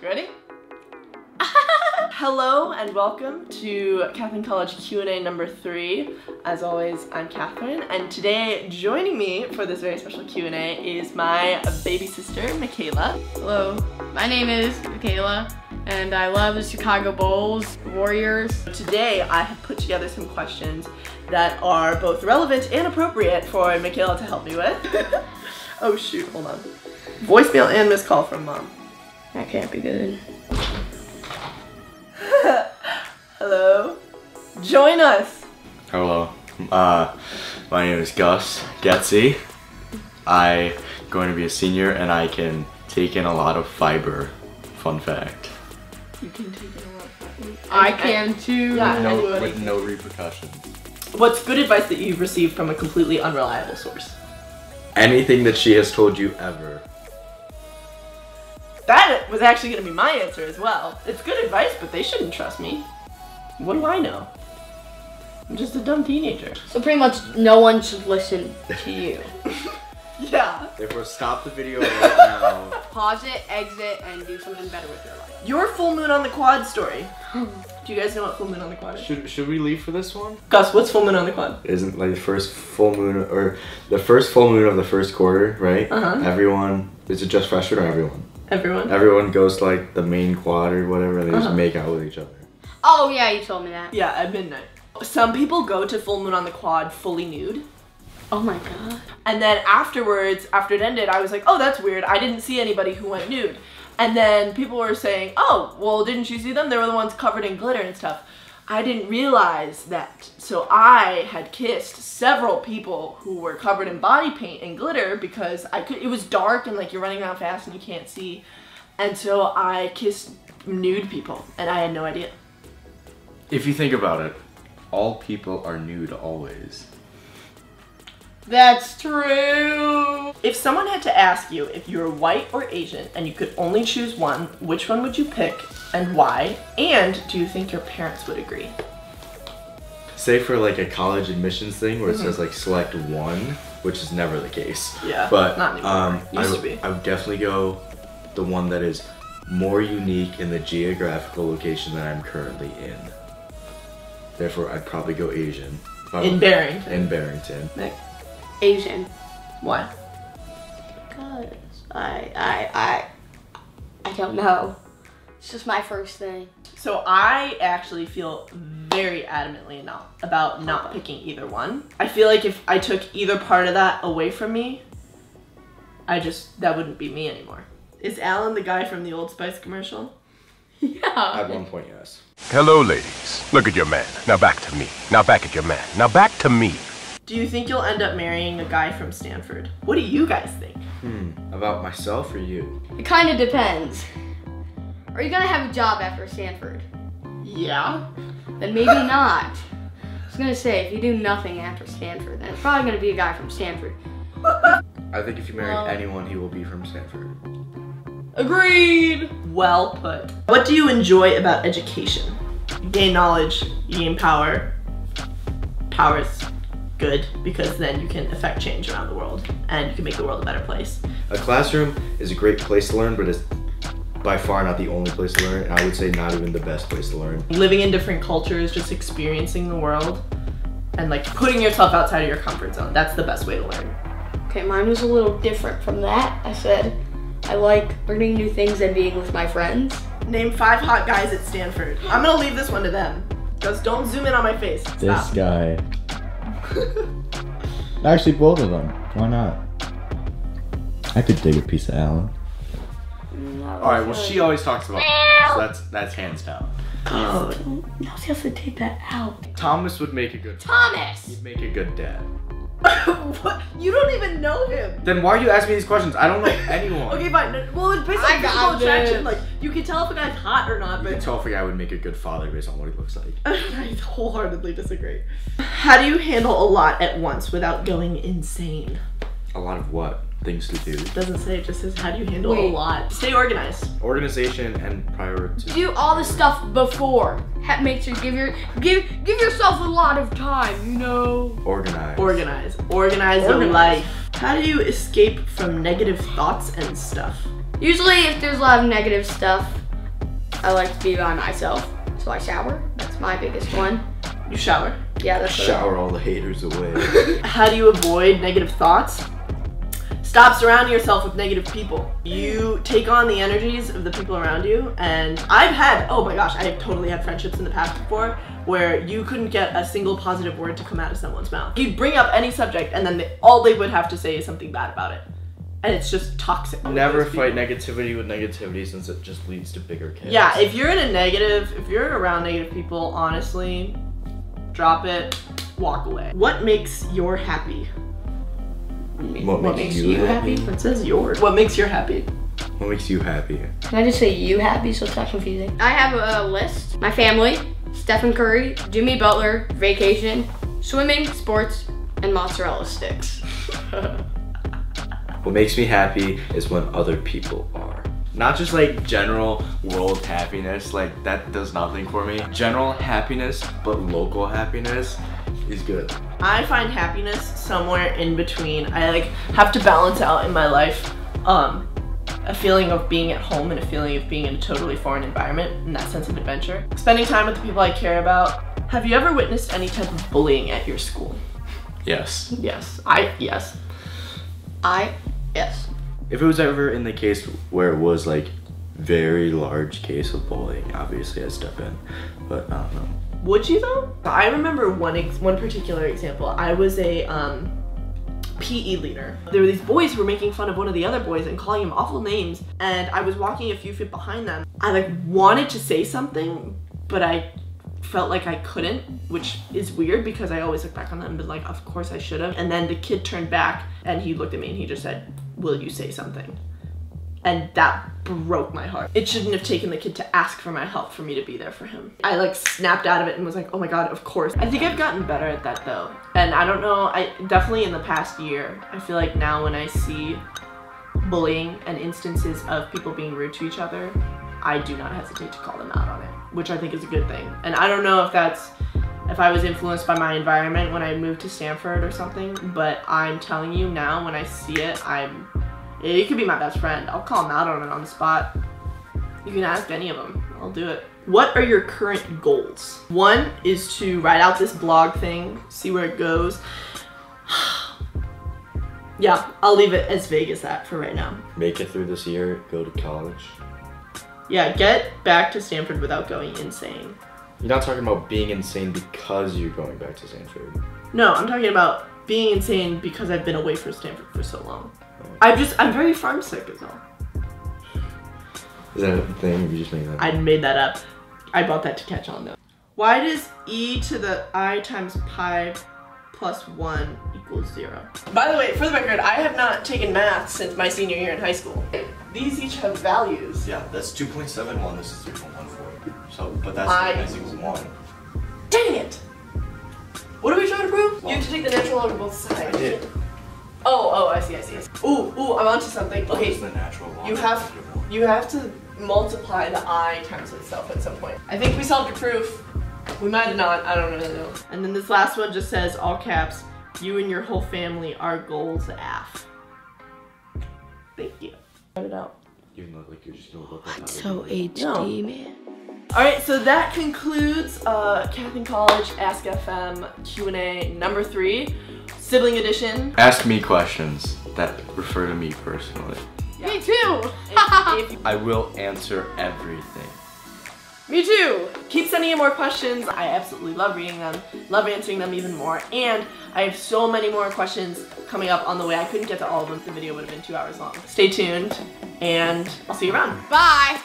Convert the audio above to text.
You ready? Hello and welcome to Catherine College Q&A number 3. As always, I'm Catherine, and today joining me for this very special Q&A is my baby sister, Michaela. Hello, my name is Michaela, and I love the Chicago Bulls, Warriors. Today, I have put together some questions that are both relevant and appropriate for Michaela to help me with. Oh shoot, hold on. Voicemail and missed call from mom. That can't be good. Hello? Join us! Hello. My name is Gus Getzy. I'm going to be a senior and I can take in a lot of fiber. Fun fact. You can take it a lot. I can too. Yeah, With no repercussions. What's good advice that you've received from a completely unreliable source? Anything that she has told you ever. That was actually going to be my answer as well. It's good advice, but they shouldn't trust me. What do I know? I'm just a dumb teenager. So pretty much no one should listen to you. Yeah. Therefore, stop the video right now. Pause it, exit, and do something better with your life. Your full moon on the quad story. Do you guys know what full moon on the quad is? Should we leave for this one? Gus, what's full moon on the quad? Isn't like the first full moon or the first full moon of the first quarter, right? Everyone, is it just freshman or everyone? Everyone. Everyone goes to like the main quad or whatever and they just make out with each other. Oh yeah, you told me that. Yeah, at midnight. Some people go to full moon on the quad fully nude. Oh my god. And then afterwards, after it ended, I was like, oh, that's weird. I didn't see anybody who went nude. And then people were saying, oh, well, didn't you see them? They were the ones covered in glitter and stuff. I didn't realize that. So I had kissed several people who were covered in body paint and glitter because it was dark and like you're running around fast and you can't see. And so I kissed nude people and I had no idea. If you think about it, all people are nude always. That's true. If someone had to ask you if you were white or Asian and you could only choose one, which one would you pick and why? And do you think your parents would agree? Say for like a college admissions thing where it says like select one, which is never the case. Yeah, but not anymore. Used to be. I would definitely go the one that is more unique in the geographical location that I'm currently in. Therefore, I'd probably go Asian. In Barrington. In Barrington. Nick? Asian. Why? Because I don't know. It's just my first thing. So I actually feel very adamantly about not picking either one. I feel like if I took either part of that away from me, that wouldn't be me anymore. Is Allan the guy from the Old Spice commercial? Yeah. At one point, yes. Hello, ladies. Look at your man. Now back to me. Now back at your man. Now back to me. Do you think you'll end up marrying a guy from Stanford? What do you guys think? About myself or you? It kind of depends. Are you gonna have a job after Stanford? Yeah. Then maybe not. I was gonna say, if you do nothing after Stanford, then it's probably gonna be a guy from Stanford. I think if you marry anyone, he will be from Stanford. Agreed! Well put. What do you enjoy about education? You gain knowledge, you gain power. Power is good because then you can affect change around the world and you can make the world a better place. A classroom is a great place to learn, but it's by far not the only place to learn, and I would say not even the best place to learn. Living in different cultures, just experiencing the world, and like putting yourself outside of your comfort zone. That's the best way to learn. Okay, mine was a little different from that. I said, I like learning new things and being with my friends. Name 5 hot guys at Stanford. I'm gonna leave this one to them. Just don't zoom in on my face. Stop. This guy. Actually, both of them. Why not? I could dig a piece of Allan. Alright, well she always talks about so that's hands down. Oh, no, she has to take that out. Thomas would make a good Thomas! He'd make a good dad. What? You don't even know him. Then why are you asking me these questions? I don't know anyone. Okay, fine. Well, it's based on physical attraction. Like, you can tell if a guy's hot or not, You but can tell if a guy would make a good father based on what he looks like. I wholeheartedly disagree. How do you handle a lot at once without going insane? A lot of what? Things to do. It doesn't say, it just says how do you handle a lot. Stay organized. Organization and priority. Do all the stuff before. Make sure give yourself a lot of time, you know. Organize. Organize your life. How do you escape from negative thoughts and stuff? Usually if there's a lot of negative stuff, I like to be by myself, so I shower. That's my biggest one. You shower? Yeah, that's Shower all the haters away. How do you avoid negative thoughts? Stop surrounding yourself with negative people. You take on the energies of the people around you, and oh my gosh, I have totally had friendships in the past before where you couldn't get a single positive word to come out of someone's mouth. You'd bring up any subject and then all they would have to say is something bad about it. And it's just toxic. Never fight negativity with negativity since it just leads to bigger chaos. Yeah, if you're around negative people, honestly, drop it, walk away. What makes you happy? What makes you happy? It says yours. What makes you happy? What makes you happy? Can I just say you happy so it's not confusing? I have a list. My family, Stephen Curry, Jimmy Butler, vacation, swimming, sports, and mozzarella sticks. What makes me happy is when other people are. Not just like general world happiness, like that does nothing for me. General happiness, but local happiness is good. I find happiness somewhere in between. I like have to balance out in my life a feeling of being at home and a feeling of being in a totally foreign environment and that sense of adventure. Spending time with the people I care about. Have you ever witnessed any type of bullying at your school? Yes. Yes. Yes. Yes. If it was ever in the case where it was like very large case of bullying, obviously I'd step in, but I don't know. Would you though? I remember one particular example. I was a PE leader. There were these boys who were making fun of one of the other boys and calling him awful names, and I was walking a few feet behind them. I like wanted to say something, but I felt like I couldn't, which is weird because I always look back on them and be like, of course I should have. And then the kid turned back and he looked at me and he just said, "Will you say something?" And that broke my heart. It shouldn't have taken the kid to ask for my help for me to be there for him. I like snapped out of it and was like, oh my God, of course. I think I've gotten better at that though. And I don't know, I definitely in the past year, I feel like now when I see bullying and instances of people being rude to each other, I do not hesitate to call them out on it, which I think is a good thing. And I don't know if I was influenced by my environment when I moved to Stanford or something, but I'm telling you now when I see it, it could be my best friend. I'll call him out on it on the spot. You can ask any of them. I'll do it. What are your current goals? One is to write out this blog thing, see where it goes. Yeah, I'll leave it as vague as that for right now. Make it through this year, go to college. Yeah, get back to Stanford without going insane. You're not talking about being insane because you're going back to Stanford. No, I'm talking about being insane because I've been away from Stanford for so long. I'm very farm sick is all. Is that a thing? Or you just made that up? I made that up. I bought that to catch on though. Why does e to the I times pi plus 1 equals 0? By the way, for the record, I have not taken math since my senior year in high school. These each have values. Yeah, that's 2.71, this is 3.14. So, but that's equals 1. Dang it! What are we trying to prove? You have to take the natural log of both sides. I did. Oh, I see. Ooh, I'm onto something. What Okay, is the natural log? you have to multiply the I times itself at some point. I think we solved your proof. We might have not, I don't really know. And then this last one just says, all caps, you and your whole family are goals AF. Thank you. Write it out. You look like you're just gonna look like So HD, man. Alright, so that concludes Catherine College Ask FM Q&A number 3, Sibling Edition. Ask me questions that refer to me personally. Yeah. Me too! I will answer everything. Me too! Keep sending in more questions. I absolutely love reading them, love answering them even more, and I have so many more questions coming up on the way. I couldn't get to all of them. The video would have been 2 hours long. Stay tuned, and I'll see you around. Bye!